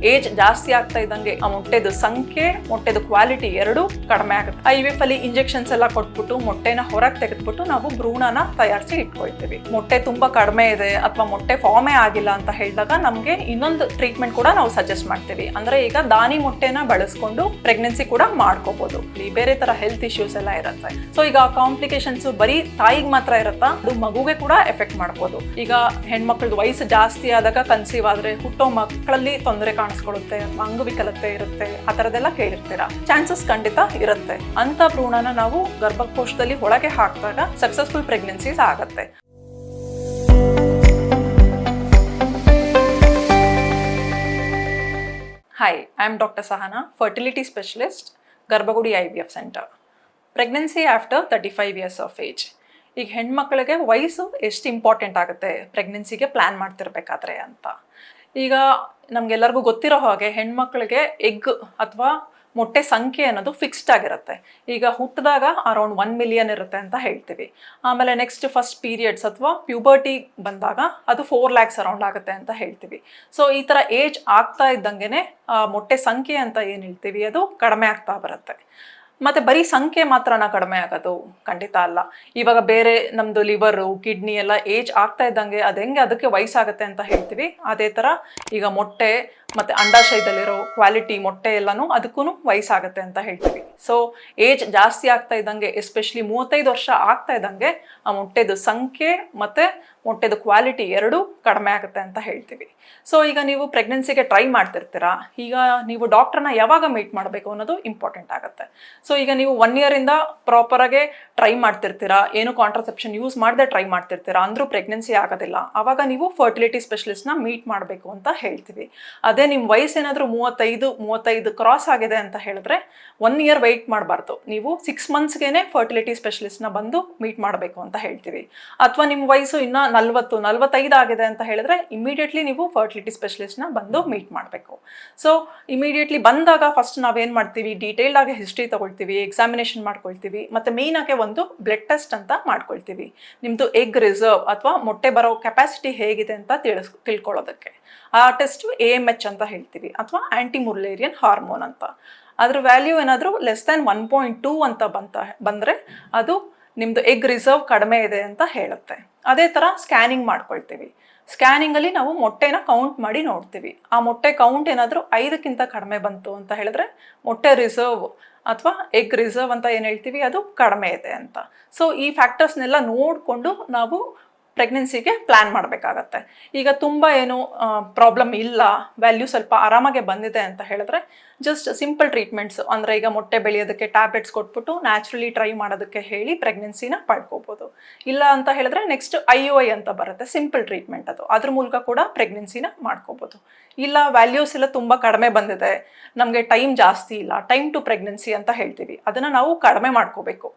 Age ಜಾಸ್ತಿ ಆಗ್ತಾ ಇದ್ದಂಗೆ ಆ ಮೊಟ್ಟೆದು ಸಂಖ್ಯೆ, ಮೊಟ್ಟೆದು ಕ್ವಾಲಿಟಿ ಎರಡೂ ಕಡಿಮೆ ಆಗುತ್ತೆ. IVF ಅಲ್ಲಿ ಇಂಜೆಕ್ಷನ್ಸ್ ಎಲ್ಲ ಕೊಟ್ಬಿಟ್ಟು ಮೊಟ್ಟೆನ ಹೊರಗೆ ತೆಗೆದ್ಬಿಟ್ಟು ನಾವು ಭ್ರೂಣನ ತಯಾರಿಸಿ ಇಟ್ಕೊಳ್ತೀವಿ. ಮೊಟ್ಟೆ ತುಂಬಾ ಕಡಿಮೆ ಇದೆ ಅಥವಾ ಮೊಟ್ಟೆ ಫಾರ್ಮೇ ಆಗಿಲ್ಲ ಅಂತ ಹೇಳಿದಾಗ ನಮಗೆ ಇನ್ನೊಂದು ಟ್ರೀಟ್ಮೆಂಟ್ ಕೂಡ ನಾವು ಸಜೆಸ್ಟ್ ಮಾಡ್ತೀವಿ. ಅಂದ್ರೆ ಈಗ ದಾನಿ ಮೊಟ್ಟೆನ ಬಳಸ್ಕೊಂಡು ಪ್ರೆಗ್ನೆನ್ಸಿ ಕೂಡ ಮಾಡ್ಕೋಬಹುದು. ಬೇರೆ ತರ ಹೆಲ್ತ್ ಇಶ್ಯೂಸ್ ಎಲ್ಲ ಇರುತ್ತೆ. ಸೊ ಈಗ ಕಾಂಪ್ಲಿಕೇಶನ್ಸ್ ಬರೀ ತಾಯಿಗೆ ಮಾತ್ರ ಇರುತ್ತಾ, ಅದು ಮಗುಗೆ ಕೂಡ ಎಫೆಕ್ಟ್ ಮಾಡ್ಬೋದು. ಈಗ ಹೆಣ್ಮಕ್ಳದ್ದು ವಯಸ್ಸು ಜಾಸ್ತಿ ಆದಾಗ ಕನ್ಸೀವ್ ಆದ್ರೆ ಹುಟ್ಟೋ ಮಕ್ಕಳಲ್ಲಿ ತೊಂದರೆ ಕಾಣಿಸ್ಕೊಳ್ಳುತ್ತೆ, ಅಂಗವಿಕಲತೆ ಇರುತ್ತೆ, ಆ ಥರದ್ದೆಲ್ಲ ಕೇಳಿರ್ತೀರಾ. ಚಾನ್ಸಸ್ ಖಂಡಿತ ಇರುತ್ತೆ. ಅಂತ ಭ್ರೂಣನ ನಾವು ಗರ್ಭಕೋಶದಲ್ಲಿ ಒಳಗೆ ಹಾಕಿದಾಗ ಸಕ್ಸಸ್ಫುಲ್ ಪ್ರೆಗ್ನೆನ್ಸೀಸ್ ಆಗತ್ತೆ. Hi, I am doctor Sahana, fertility specialist, ಗರ್ಭಗುಡಿ IVF centre. Pregnancy after 35 years of age. ಈಗ ಹೆಣ್ಮಕ್ಳಿಗೆ ವಯಸ್ಸು ಎಷ್ಟು ಇಂಪಾರ್ಟೆಂಟ್ ಆಗುತ್ತೆ ಪ್ರೆಗ್ನೆನ್ಸಿಗೆ ಪ್ಲ್ಯಾನ್ ಮಾಡ್ತಿರ್ಬೇಕಾದ್ರೆ ಅಂತ. ಈಗ ನಮಗೆಲ್ಲರಿಗೂ ಗೊತ್ತಿರೋ ಹಾಗೆ ಹೆಣ್ಮಕ್ಳಿಗೆ ಎಗ್ ಅಥವಾ ಮೊಟ್ಟೆ ಸಂಖ್ಯೆ ಅನ್ನೋದು ಫಿಕ್ಸ್ಡ್ ಆಗಿರುತ್ತೆ. ಈಗ ಹುಟ್ಟಿದಾಗ ಅರೌಂಡ್ 1 ಮಿಲಿಯನ್ ಇರುತ್ತೆ ಅಂತ ಹೇಳ್ತೀವಿ. ಆಮೇಲೆ ನೆಕ್ಸ್ಟ್ ಫಸ್ಟ್ ಪೀರಿಯಡ್ಸ್ ಅಥವಾ ಪ್ಯೂಬರ್ಟಿ ಬಂದಾಗ ಅದು 4 lakhs ಅರೌಂಡ್ ಆಗುತ್ತೆ ಅಂತ ಹೇಳ್ತೀವಿ. ಸೊ ಈ ಥರ ಏಜ್ ಆಗ್ತಾ ಇದ್ದಂಗೆ ಮೊಟ್ಟೆ ಸಂಖ್ಯೆ ಅಂತ ಏನು ಹೇಳ್ತೀವಿ ಅದು ಕಡಿಮೆ ಆಗ್ತಾ ಬರುತ್ತೆ. ಮತ್ತು ಬರೀ ಸಂಖ್ಯೆ ಮಾತ್ರನ ಕಡಿಮೆ ಆಗೋದು ಖಂಡಿತ ಅಲ್ಲ. ಇವಾಗ ಬೇರೆ ನಮ್ಮದು ಲಿವರು, ಕಿಡ್ನಿ ಎಲ್ಲ ಏಜ್ ಆಗ್ತಾ ಇದ್ದಂಗೆ ಅದು ಹೆಂಗೆ ಅದಕ್ಕೆ ವಯಸ್ಸಾಗುತ್ತೆ ಅಂತ ಹೇಳ್ತೀವಿ, ಅದೇ ಥರ ಈಗ ಮೊಟ್ಟೆ ಮತ್ತು ಅಂಡಾಶಯದಲ್ಲಿರೋ ಕ್ವಾಲಿಟಿ ಮೊಟ್ಟೆ ಎಲ್ಲನೂ ಅದಕ್ಕೂ ವಯಸ್ಸಾಗುತ್ತೆ ಅಂತ ಹೇಳ್ತೀವಿ. ಸೊ ಏಜ್ ಜಾಸ್ತಿ ಆಗ್ತಾ ಇದ್ದಂಗೆ, ಎಸ್ಪೆಷಲಿ 35 ವರ್ಷ ಆಗ್ತಾ ಇದ್ದಂಗೆ ಆ ಮೊಟ್ಟೆದು ಸಂಖ್ಯೆ ಮತ್ತು ಮೊಟ್ಟೆದು ಕ್ವಾಲಿಟಿ ಎರಡೂ ಕಡಿಮೆ ಆಗುತ್ತೆ ಅಂತ ಹೇಳ್ತೀವಿ. ಸೊ ಈಗ ನೀವು ಪ್ರೆಗ್ನೆನ್ಸಿಗೆ ಟ್ರೈ ಮಾಡ್ತಿರ್ತೀರಾ, ಈಗ ನೀವು ಡಾಕ್ಟ್ರನ್ನ ಯಾವಾಗ ಮೀಟ್ ಮಾಡಬೇಕು ಅನ್ನೋದು ಇಂಪಾರ್ಟೆಂಟ್ ಆಗುತ್ತೆ. ಸೊ ಈಗ ನೀವು 1 year ಪ್ರಾಪರಾಗೆ ಟ್ರೈ ಮಾಡ್ತಿರ್ತೀರಾ, ಏನು ಕಾಂಟ್ರಸೆಪ್ಷನ್ ಯೂಸ್ ಮಾಡದೆ ಟ್ರೈ ಮಾಡ್ತಿರ್ತೀರಾ, ಅಂದರೂ ಪ್ರೆಗ್ನೆನ್ಸಿ ಆಗೋದಿಲ್ಲ, ಆವಾಗ ನೀವು ಫರ್ಟಿಲಿಟಿ ಸ್ಪೆಷಲಿಸ್ಟ್ನ ಮೀಟ್ ಮಾಡಬೇಕು ಅಂತ ಹೇಳ್ತೀವಿ. ಅದೇ ನಿಮ್ಮ ವಯಸ್ಸೇನಾದರೂ 35 ಕ್ರಾಸ್ ಆಗಿದೆ ಅಂತ ಹೇಳಿದ್ರೆ 1 year ವೆಯ್ಟ್ ಮಾಡಬಾರ್ದು, ನೀವು 6 monthsಗೆ ಫರ್ಟಿಲಿಟಿ ಸ್ಪೆಷಲಿಸ್ಟ್ನ ಬಂದು ಮೀಟ್ ಮಾಡಬೇಕು ಅಂತ ಹೇಳ್ತೀವಿ. ಅಥವಾ ನಿಮ್ಮ ವಯಸ್ಸು ಇನ್ನೂ 40-45 ಆಗಿದೆ ಅಂತ ಹೇಳಿದ್ರೆ ಇಮಿಡಿಯೇಟ್ಲಿ ನೀವು ಫರ್ಟಿಲಿಟಿ ಸ್ಪೆಷಲಿಸ್ಟ್ನ ಬಂದು ಮೀಟ್ ಮಾಡಬೇಕು. ಸೊ ಇಮಿಡಿಯೇಟ್ಲಿ ಬಂದಾಗ ಫಸ್ಟ್ ನಾವೇನು ಮಾಡ್ತೀವಿ, ಡೀಟೇಲ್ಡ್ ಆಗಿ ಹಿಸ್ಟ್ರಿ ತಗೊಳ್ತೀವಿ, ಎಕ್ಸಾಮಿನೇಷನ್ ಮಾಡ್ಕೊಳ್ತೀವಿ, ಮತ್ತು ಮೇಯ್ನಾಗೆ ಒಂದು ಬ್ಲಡ್ ಟೆಸ್ಟ್ ಅಂತ ಮಾಡ್ಕೊಳ್ತೀವಿ. ನಿಮ್ಮದು ಎಗ್ ರಿಸರ್ವ್ ಅಥವಾ ಮೊಟ್ಟೆ ಬರೋ ಕೆಪಾಸಿಟಿ ಹೇಗಿದೆ ಅಂತ ತಿಳ್ಕೊಳ್ಳೋದಕ್ಕೆ. ಆ ಟೆಸ್ಟು AMH ಅಂತ ಹೇಳ್ತೀವಿ, ಅಥವಾ ಆ್ಯಂಟಿ ಮುರ್ಲೇರಿಯನ್ ಹಾರ್ಮೋನ್ ಅಂತ. ಅದ್ರ ವ್ಯಾಲ್ಯೂ ಏನಾದರೂ ಲೆಸ್ ದ್ಯಾನ್ 1.2 ಅಂತ ಬಂದರೆ ಅದು ನಿಮ್ಮದು ಎಗ್ ರಿಸರ್ವ್ ಕಡಿಮೆ ಇದೆ ಅಂತ ಹೇಳುತ್ತೆ. ಅದೇ ಥರ ಸ್ಕ್ಯಾನಿಂಗ್ ಮಾಡ್ಕೊಳ್ತೀವಿ. ಸ್ಕ್ಯಾನಿಂಗಲ್ಲಿ ನಾವು ಮೊಟ್ಟೆನ ಕೌಂಟ್ ಮಾಡಿ ನೋಡ್ತೀವಿ. ಆ ಮೊಟ್ಟೆ ಕೌಂಟ್ ಏನಾದರೂ 5ಕ್ಕಿಂತ ಕಡಿಮೆ ಬಂತು ಅಂತ ಹೇಳಿದ್ರೆ ಮೊಟ್ಟೆ ರಿಸರ್ವ್ ಅಥವಾ ಎಗ್ ರಿಸರ್ವ್ ಅಂತ ಏನು ಹೇಳ್ತೀವಿ ಅದು ಕಡಿಮೆ ಇದೆ ಅಂತ. ಸೊ ಈ ಫ್ಯಾಕ್ಟರ್ಸ್ನೆಲ್ಲ ನೋಡಿಕೊಂಡು ನಾವು ಪ್ರೆಗ್ನೆನ್ಸಿಗೆ ಪ್ಲ್ಯಾನ್ ಮಾಡಬೇಕಾಗತ್ತೆ. ಈಗ ತುಂಬ ಏನು ಪ್ರಾಬ್ಲಮ್ ಇಲ್ಲ, ವ್ಯಾಲ್ಯೂ ಸ್ವಲ್ಪ ಆರಾಮಾಗೆ ಬಂದಿದೆ ಅಂತ ಹೇಳಿದ್ರೆ ಜಸ್ಟ್ ಸಿಂಪಲ್ ಟ್ರೀಟ್ಮೆಂಟ್ಸ್, ಅಂದರೆ ಈಗ ಮೊಟ್ಟೆ ಬೆಳೆಯೋದಕ್ಕೆ ಟ್ಯಾಬ್ಲೆಟ್ಸ್ ಕೊಟ್ಬಿಟ್ಟು ನ್ಯಾಚುರಲಿ ಟ್ರೈ ಮಾಡೋದಕ್ಕೆ ಹೇಳಿ ಪ್ರೆಗ್ನೆನ್ಸಿನ ಪಡ್ಕೋಬೋದು. ಇಲ್ಲ ಅಂತ ಹೇಳಿದ್ರೆ ನೆಕ್ಸ್ಟ್ IUI ಅಂತ ಬರುತ್ತೆ, ಸಿಂಪಲ್ ಟ್ರೀಟ್ಮೆಂಟ್ ಅದು, ಅದ್ರ ಮೂಲಕ ಕೂಡ ಪ್ರೆಗ್ನೆನ್ಸಿನ ಮಾಡ್ಕೋಬೋದು. ಇಲ್ಲ ವ್ಯಾಲ್ಯೂಸ್ ಎಲ್ಲ ತುಂಬ ಕಡಿಮೆ ಬಂದಿದೆ, ನಮಗೆ ಟೈಮ್ ಜಾಸ್ತಿ ಇಲ್ಲ, ಟೈಮ್ ಟು ಪ್ರೆಗ್ನೆನ್ಸಿ ಅಂತ ಹೇಳ್ತೀವಿ, ಅದನ್ನು ನಾವು ಕಡಿಮೆ ಮಾಡ್ಕೋಬೇಕು.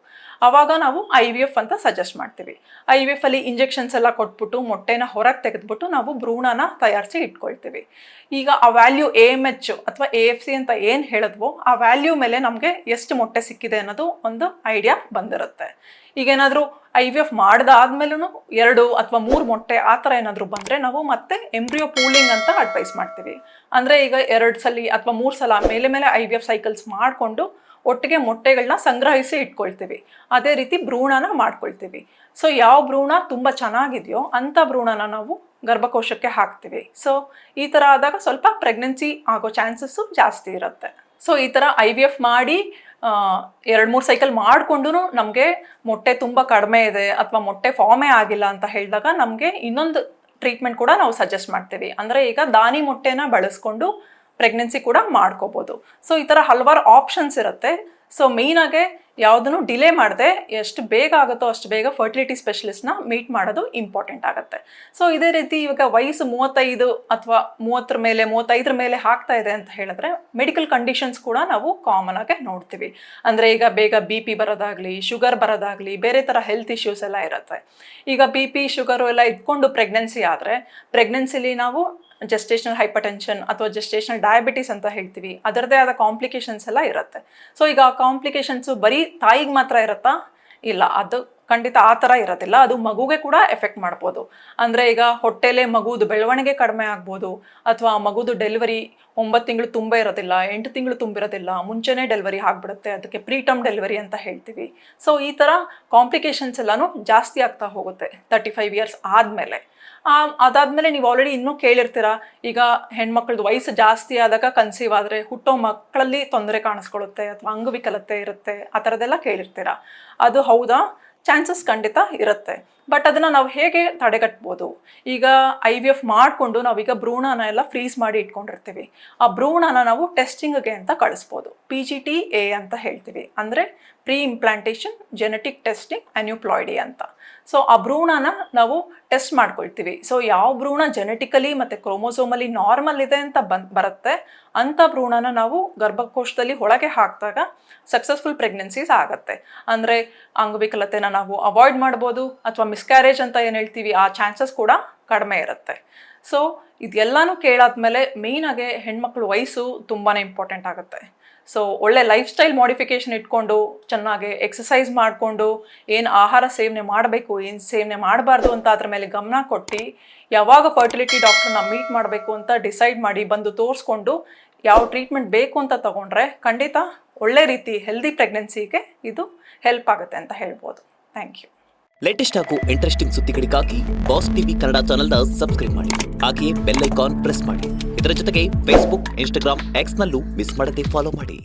ಆವಾಗ ನಾವು IVF ಅಂತ ಸಜೆಸ್ಟ್ ಮಾಡ್ತೀವಿ. IVF ಅಲ್ಲಿ ಇಂಜೆಕ್ಷನ್ಸ್ ಎಲ್ಲ ಕೊಟ್ಬಿಟ್ಟು ಮೊಟ್ಟೆನ ಹೊರಗೆ ತೆಗೆದ್ಬಿಟ್ಟು ನಾವು ಭ್ರೂಣನ ತಯಾರಿಸಿ ಇಟ್ಕೊಳ್ತೀವಿ. ಈಗ ಆ ವ್ಯಾಲ್ಯೂ AMH ಅಥವಾ AFC ಅಂತ ಏನು ಹೇಳಿದ್ವೋ ಆ ವ್ಯಾಲ್ಯೂ ಮೇಲೆ ನಮಗೆ ಎಷ್ಟು ಮೊಟ್ಟೆ ಸಿಕ್ಕಿದೆ ಅನ್ನೋದು ಒಂದು ಐಡಿಯಾ ಬಂದಿರುತ್ತೆ. ಈಗೇನಾದರೂ IVF ಮಾಡಿದಾದ್ಮೇಲೂ 2 ಅಥವಾ 3 ಮೊಟ್ಟೆ ಆ ಥರ ಏನಾದರೂ ಬಂದರೆ ನಾವು ಮತ್ತೆ ಎಂಬ್ರಿಯೋ ಪೂಲಿಂಗ್ ಅಂತ ಅಡ್ವೈಸ್ ಮಾಡ್ತೀವಿ. ಅಂದರೆ ಈಗ 2 ಸಲ ಅಥವಾ 3 ಸಲ ಮೇಲೆ IVF ಸೈಕಲ್ಸ್ ಮಾಡಿಕೊಂಡು ಒಟ್ಟಿಗೆ ಮೊಟ್ಟೆಗಳನ್ನ ಸಂಗ್ರಹಿಸಿ ಇಟ್ಕೊಳ್ತೀವಿ. ಅದೇ ರೀತಿ ಭ್ರೂಣನ ಮಾಡ್ಕೊಳ್ತೀವಿ. ಸೊ ಯಾವ ಭ್ರೂಣ ತುಂಬ ಚೆನ್ನಾಗಿದೆಯೋ ಅಂಥ ಭ್ರೂಣನ ನಾವು ಗರ್ಭಕೋಶಕ್ಕೆ ಹಾಕ್ತೀವಿ. ಸೊ ಈ ಥರ ಆದಾಗ ಸ್ವಲ್ಪ ಪ್ರೆಗ್ನೆನ್ಸಿ ಆಗೋ ಚಾನ್ಸಸ್ಸು ಜಾಸ್ತಿ ಇರುತ್ತೆ. ಸೊ ಈ ಥರ IVF ಮಾಡಿ 2-3 ಸೈಕಲ್ ಮಾಡಿಕೊಂಡು ನಮಗೆ ಮೊಟ್ಟೆ ತುಂಬ ಕಡಿಮೆ ಇದೆ ಅಥವಾ ಮೊಟ್ಟೆ ಫಾರ್ಮೇ ಆಗಿಲ್ಲ ಅಂತ ಹೇಳಿದಾಗ ನಮಗೆ ಇನ್ನೊಂದು ಟ್ರೀಟ್ಮೆಂಟ್ ಕೂಡ ನಾವು ಸಜೆಸ್ಟ್ ಮಾಡ್ತೀವಿ. ಅಂದರೆ ಈಗ ದಾನಿ ಮೊಟ್ಟೆನ ಬಳಸ್ಕೊಂಡು ಪ್ರೆಗ್ನೆನ್ಸಿ ಕೂಡ ಮಾಡ್ಕೋಬೋದು. ಸೊ ಈ ಥರ ಹಲವಾರು ಆಪ್ಷನ್ಸ್ ಇರುತ್ತೆ. ಸೊ ಮೇಯ್ನಾಗೆ ಯಾವುದನ್ನು ಡಿಲೇ ಮಾಡದೆ ಎಷ್ಟು ಬೇಗ ಆಗುತ್ತೋ ಅಷ್ಟು ಬೇಗ ಫರ್ಟಿಲಿಟಿ ಸ್ಪೆಷಲಿಸ್ಟ್ನ ಮೀಟ್ ಮಾಡೋದು ಇಂಪಾರ್ಟೆಂಟ್ ಆಗುತ್ತೆ. ಸೊ ಇದೇ ರೀತಿ ಇವಾಗ ವಯಸ್ಸು 35 ಅಥವಾ 35 ಮೇಲೆ ಆಗ್ತಾ ಇದೆ ಅಂತ ಹೇಳಿದ್ರೆ ಮೆಡಿಕಲ್ ಕಂಡೀಷನ್ಸ್ ಕೂಡ ನಾವು ಕಾಮನ್ ಆಗಿ ನೋಡ್ತೀವಿ. ಅಂದರೆ ಈಗ ಬೇಗ BP ಬರೋದಾಗಲಿ, ಶುಗರ್ ಬರೋದಾಗಲಿ, ಬೇರೆ ಥರ ಹೆಲ್ತ್ ಇಶ್ಯೂಸ್ ಎಲ್ಲ ಇರುತ್ತೆ. ಈಗ BP, ಶುಗರು ಎಲ್ಲ ಇಟ್ಕೊಂಡು ಪ್ರೆಗ್ನೆನ್ಸಿ ಆದರೆ ಪ್ರೆಗ್ನೆನ್ಸಿಲಿ ನಾವು ಜೆಸ್ಟೇಷನಲ್ ಹೈಪರ್ಟೆನ್ಷನ್ ಅಥವಾ ಜೆಸ್ಟೇಷನಲ್ ಡಯಾಬಿಟಿಸ್ ಅಂತ ಹೇಳ್ತೀವಿ, ಅದರದೇ ಆದ ಕಾಂಪ್ಲಿಕೇಶನ್ಸ್ ಎಲ್ಲ ಇರುತ್ತೆ. ಸೊ ಈಗ ಆ ಕಾಂಪ್ಲಿಕೇಶನ್ಸು ಬರೀ ತಾಯಿಗೆ ಮಾತ್ರ ಇರುತ್ತಾ? ಇಲ್ಲ, ಅದು ಖಂಡಿತ ಆ ಥರ ಇರೋದಿಲ್ಲ. ಅದು ಮಗುಗೆ ಕೂಡ ಎಫೆಕ್ಟ್ ಮಾಡ್ಬೋದು. ಅಂದರೆ ಈಗ ಹೊಟ್ಟೆಲೇ ಮಗುದು ಬೆಳವಣಿಗೆ ಕಡಿಮೆ ಆಗ್ಬೋದು, ಅಥವಾ ಮಗುದು ಡೆಲಿವರಿ 9 ತಿಂಗಳು ತುಂಬ ಇರೋದಿಲ್ಲ, 8 ತಿಂಗಳು ತುಂಬಿರೋದಿಲ್ಲ, ಮುಂಚೆನೇ ಡೆಲಿವರಿ ಆಗಿಬಿಡುತ್ತೆ, ಅದಕ್ಕೆ ಪ್ರೀಟರ್ಮ್ ಡೆಲಿವರಿ ಅಂತ ಹೇಳ್ತೀವಿ. ಸೊ ಈ ಥರ ಕಾಂಪ್ಲಿಕೇಶನ್ಸ್ ಎಲ್ಲನೂ ಜಾಸ್ತಿ ಆಗ್ತಾ ಹೋಗುತ್ತೆ 35 ಇಯರ್ಸ್ ಆದಮೇಲೆ. ಅದಾದಮೇಲೆ ನೀವು ಆಲ್ರೆಡಿ ಇನ್ನೂ ಕೇಳಿರ್ತೀರ, ಈಗ ಹೆಣ್ಮಕ್ಳದ್ದು ವಯಸ್ಸು ಜಾಸ್ತಿ ಆದಾಗ ಕನ್ಸೀವ್ ಆದರೆ ಹುಟ್ಟೋ ಮಕ್ಕಳಲ್ಲಿ ತೊಂದರೆ ಕಾಣಿಸ್ಕೊಳ್ಳುತ್ತೆ ಅಥವಾ ಅಂಗವಿಕಲತೆ ಇರುತ್ತೆ, ಆ ಥರದ್ದೆಲ್ಲ ಕೇಳಿರ್ತೀರ. ಅದು ಹೌದಾ? ಚಾನ್ಸಸ್ ಖಂಡಿತ ಇರುತ್ತೆ. ಬಟ್ ಅದನ್ನು ನಾವು ಹೇಗೆ ತಡೆಗಟ್ಬೋದು? ಈಗ IVF ಮಾಡಿಕೊಂಡು ನಾವೀಗ ಭ್ರೂಣನ ಎಲ್ಲ ಫ್ರೀಸ್ ಮಾಡಿ ಇಟ್ಕೊಂಡಿರ್ತೀವಿ. ಆ ಭ್ರೂಣನ ನಾವು ಟೆಸ್ಟಿಂಗ್ಗೆ ಅಂತ ಕಳಿಸ್ಬೋದು. PGT-A ಅಂತ ಹೇಳ್ತೀವಿ, ಅಂದರೆ ಪ್ರೀ ಇಂಪ್ಲಾಂಟೇಷನ್ ಜೆನೆಟಿಕ್ ಟೆಸ್ಟಿಂಗ್ ಅನ್ಯೂಪ್ಲಾಯ್ಡಿ ಅಂತ. ಸೊ ಆ ಭ್ರೂಣನ ನಾವು ಟೆಸ್ಟ್ ಮಾಡ್ಕೊಳ್ತೀವಿ. ಸೊ ಯಾವ ಭ್ರೂಣ ಜೆನೆಟಿಕಲಿ ಮತ್ತು ಕ್ರೋಮೋಸೋಮಲಿ ನಾರ್ಮಲ್ ಇದೆ ಅಂತ ಬರುತ್ತೆ, ಅಂಥ ಭ್ರೂಣನ ನಾವು ಗರ್ಭಕೋಶದಲ್ಲಿ ಒಳಗೆ ಹಾಕಿದಾಗ ಸಕ್ಸಸ್ಫುಲ್ ಪ್ರೆಗ್ನೆನ್ಸೀಸ್ ಆಗುತ್ತೆ. ಅಂದರೆ ಅಂಗವಿಕಲತೆನ ನಾವು ಅವಾಯ್ಡ್ ಮಾಡ್ಬೋದು, ಅಥವಾ ಮಿಸ್ಕ್ಯಾರೇಜ್ ಅಂತ ಏನು ಹೇಳ್ತೀವಿ ಆ ಚಾನ್ಸಸ್ ಕೂಡ ಕಡಿಮೆ ಇರುತ್ತೆ. ಸೊ ಇದೆಲ್ಲನೂ ಕೇಳಾದ್ಮೇಲೆ ಮೇಯ್ನಾಗೆ ಹೆಣ್ಮಕ್ಳ ವಯಸ್ಸು ತುಂಬಾ ಇಂಪಾರ್ಟೆಂಟ್ ಆಗುತ್ತೆ. ಸೊ ಒಳ್ಳೆ ಲೈಫ್ ಸ್ಟೈಲ್ ಮಾಡಿಫಿಕೇಷನ್ ಇಟ್ಕೊಂಡು, ಚೆನ್ನಾಗಿ ಎಕ್ಸಸೈಸ್ ಮಾಡಿಕೊಂಡು, ಏನು ಆಹಾರ ಸೇವನೆ ಮಾಡಬೇಕು, ಏನು ಸೇವನೆ ಮಾಡಬಾರ್ದು ಅಂತ ಅದ್ರ ಮೇಲೆ ಗಮನ ಕೊಟ್ಟು, ಯಾವಾಗ ಫರ್ಟಿಲಿಟಿ ಡಾಕ್ಟ್ರನ್ನ ಮೀಟ್ ಮಾಡಬೇಕು ಅಂತ ಡಿಸೈಡ್ ಮಾಡಿ ಬಂದು ತೋರಿಸ್ಕೊಂಡು ಯಾವ ಟ್ರೀಟ್ಮೆಂಟ್ ಬೇಕು ಅಂತ ತಗೊಂಡ್ರೆ ಖಂಡಿತ ಒಳ್ಳೆ ರೀತಿ ಹೆಲ್ದಿ ಪ್ರೆಗ್ನೆನ್ಸಿಗೆ ಇದು ಹೆಲ್ಪ್ ಆಗುತ್ತೆ ಅಂತ ಹೇಳ್ಬೋದು. Thank you. ಲೇಟೆಸ್ಟ್ ಹಾಗೂ ಇಂಟ್ರೆಸ್ಟಿಂಗ್ ಸುದ್ದಿಗಳಿಗಾಗಿ ಬಾಸ್ ಟಿವಿ ಕನ್ನಡ ಚಾನೆಲ್ನ ಸಬ್ಸ್ಕ್ರೈಬ್ ಮಾಡಿ. ಹಾಗೆಯೇ ಬೆಲ್ ಐಕಾನ್ ಪ್ರೆಸ್ ಮಾಡಿ. ಇದರ ಜೊತೆಗೆ ಫೇಸ್ಬುಕ್, ಇನ್ಸ್ಟಾಗ್ರಾಮ್, ಎಕ್ಸ್ನಲ್ಲೂ ಮಿಸ್ ಮಾಡದೆ ಫಾಲೋ ಮಾಡಿ.